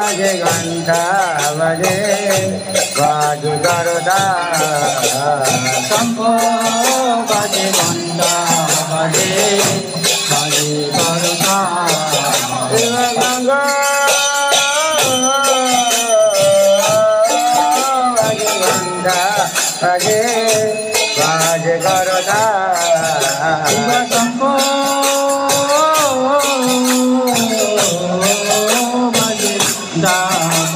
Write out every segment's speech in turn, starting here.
বাজে ঘন্টা বাজে বাজে গরদা শঙ্খ বাজে ঘন্টা বাজে বাজে গরদা গঙ্গা বাজে ঘন্টা বাজে বাজে গরদা শঙ্খ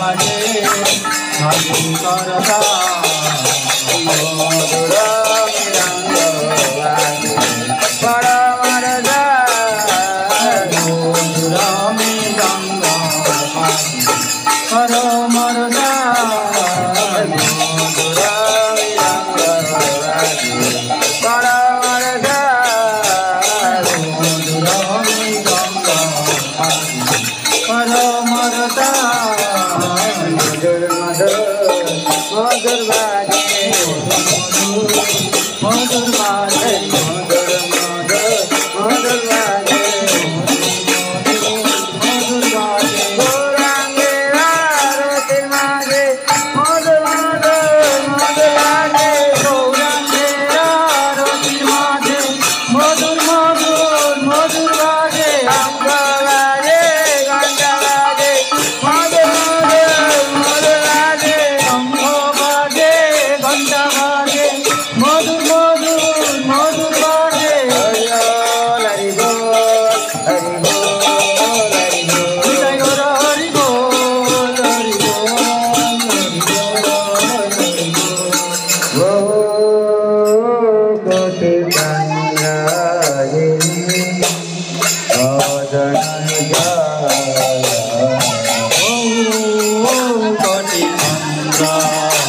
বাজে বাজে গরদা মধুর মৃদঙ্গ বাজে বড় মরদা মধুর মৃদঙ্গ বাজে বড় মরদা মধুর মৃদঙ্গ বাজে বড় মরদা মধুর মৃদঙ্গ বাজে বড় মরদা মধুর মধুর মধুর বাজে মধুর বাজে মধুর মধুর মধুর বাজে মধুর বাজে গৌরাঙ্গে আরতির মাঝে মধুর মধুর মধুর বাজে গৌরাঙ্গে আরতির মাঝে মধুর মধুর মধুর বাজে অঙ্গ বাজে ঘন্টা বাজে মধুর মধুর মধুর বাজে অঙ্গ বাজে ঘন্টা বাজে মধুর মধুর মধুর বাজে হরি বল হরি বল হরি বল হরি বল জয় গুরু হরি বল হরি বল হরি বল ও কোটি চন্দ্রায়িনী অজনয় ও কোটি চন্দ্রায়িনী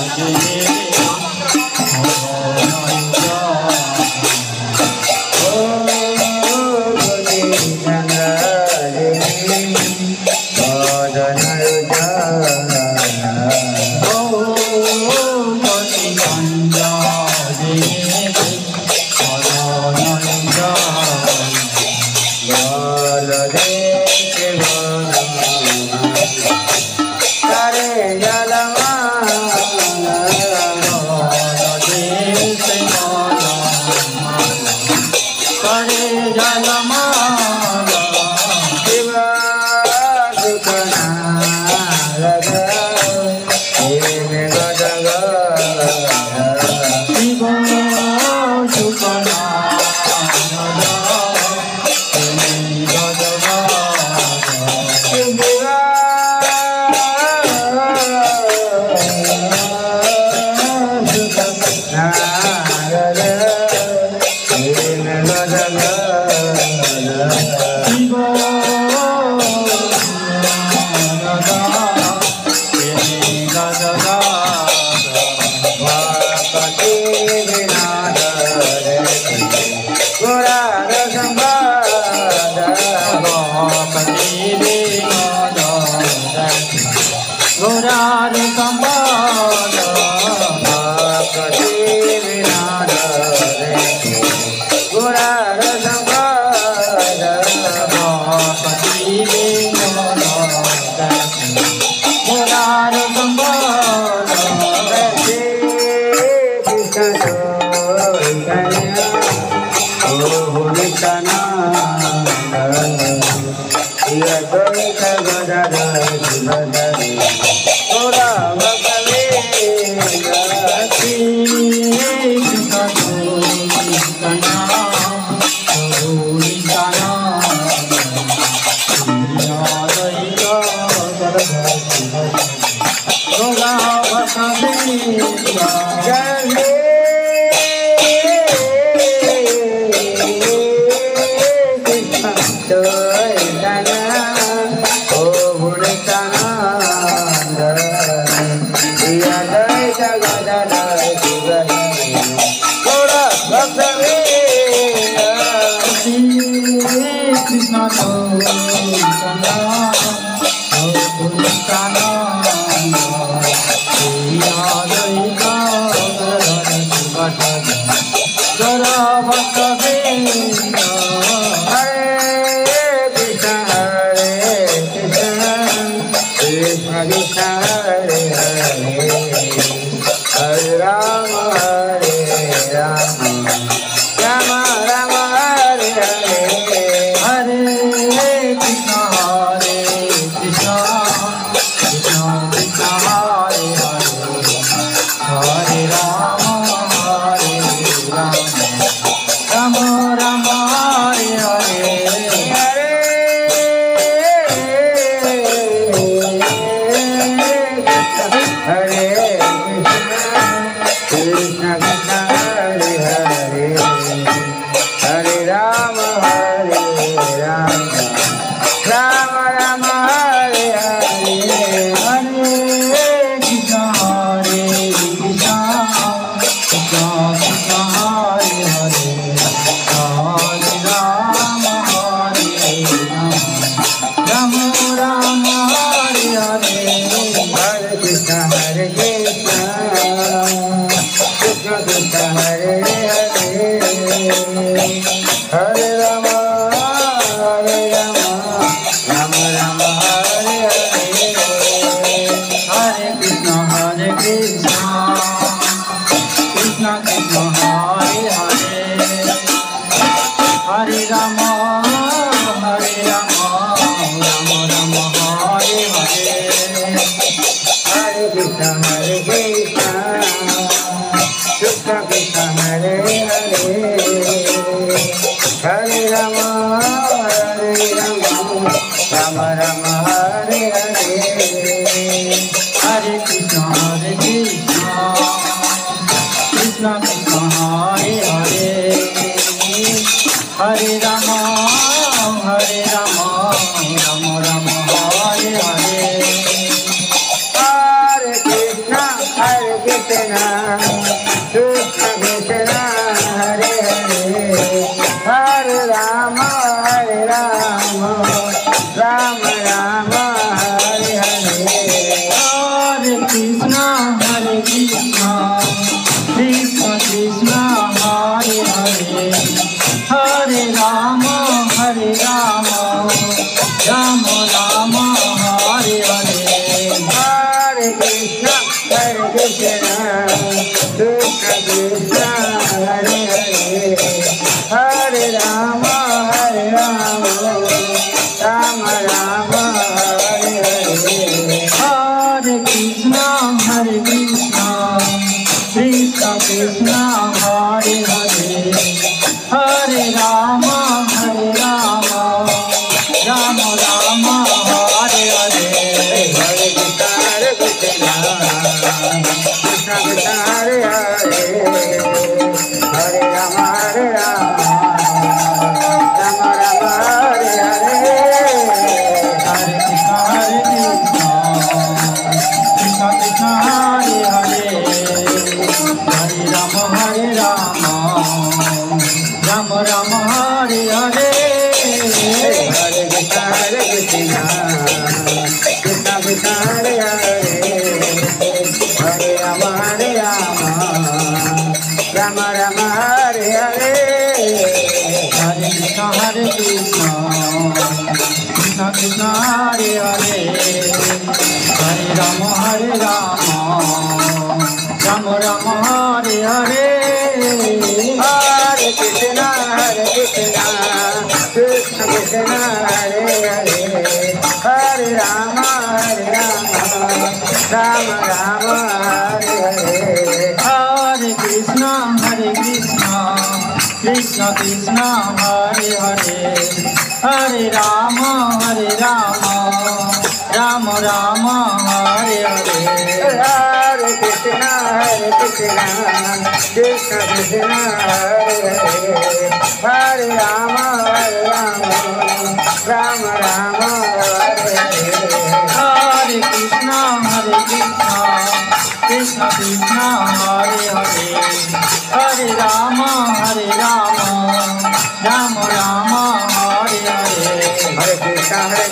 Krishna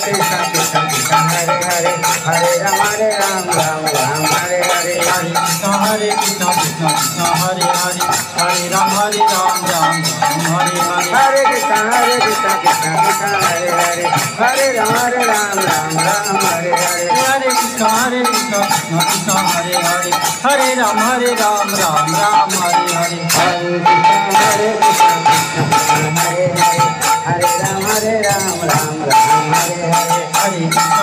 Krishna Krishna Krishna Hare Hare Hare Rama Rama Hare Hare Hare Krishna Krishna Krishna Hare Hare Hare Rama Ram Hare Hare Hare Krishna Krishna Krishna Hare Hare Hare Rama Ram Hare Hare Hare Krishna Krishna Krishna Hare Hare Hare Rama Ram Hare Hare Hare Krishna Krishna Krishna Hare Hare Hare Rama Ram Hare Hare Hare Krishna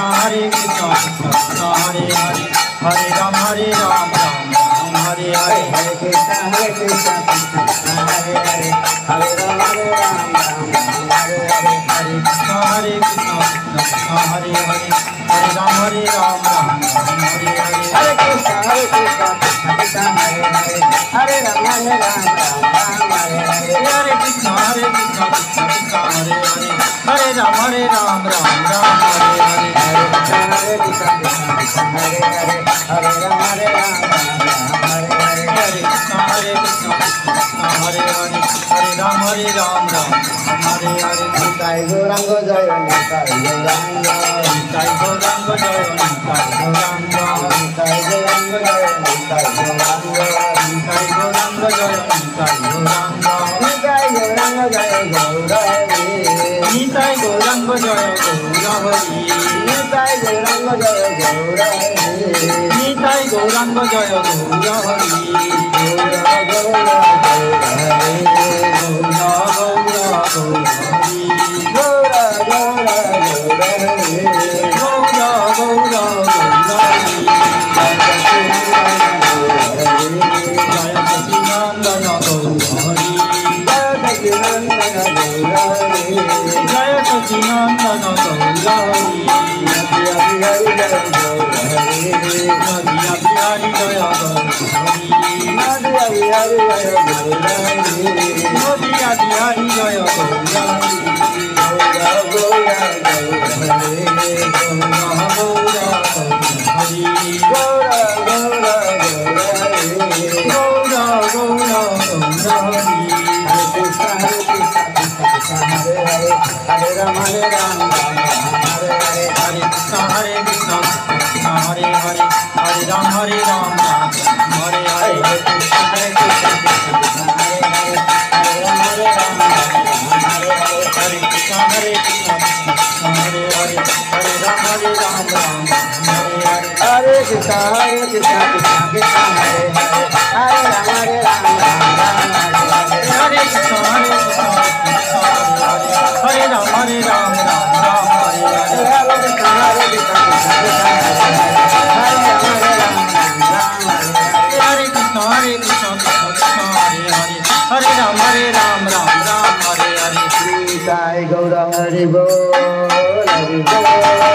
Krishna Krishna Hare Hare Hare Rama Ram Hare Hare Hare Krishna Krishna Krishna Hare Hare Hare Rama Ram Hare Hare Hare Krishna Krishna Krishna Hare Hare Hare Rama Ram Hare Hare Hare Krishna Krishna Krishna Hare Hare Hare Rama Ram Hare Hare Hare Krishna Krishna Krishna Hare Hare Hare Rama Ram Hare Hare Hare Krishna Krishna Krishna Hare Hare Hare Rama Ram Hare Hare Hare Krishna Krishna Krishna Hare Hare Hare Rama Ram Hare Hare Nitai Gauranga Jaya Nitai Gauranga Nitai Gauranga Jaya Nitai Gauranga Nitai Gauranga Jaya Nitai Gauranga Nitai Gauranga Jaya Nitai Gauranga Nitai Gauranga Jaya Gauranga Nitai Gauranga Jaya Gauranga Nitai Gauranga Jaya Gauranga Nitai Gauranga Jaya Jaya Sacinandana Gaurari Nadiya Bihari Jaya Gaurari Nadiya Bihari Jaya Gaurari Nadiya Bihari Jaya Gaurari Gaura Gaura Gaurari Gaura Gaura Gaurari Gaura Gaura Gaurari Gaura Gaura Gaurari Hare Hare Hare Rama Ram Hare Hare Hare Krishna Krishna Hare Hare Hare Rama Ram Hare Hare Hare Krishna Krishna Hare Hare Hare Rama Ram Hare Hare Hare Krishna Krishna Hare Hare Hare Rama Ram Hare Hare Hare Krishna Krishna Krishna Hare Hare Hare Rama Ram Hare Krishna Hare Ram Hare Ram Ram Hare Hare Hare Krishna Krishna Hare Krishna Hare Hare Hare Ram Ram Ram Hare Hare Nitai Gaura Hari Bol Hari Bol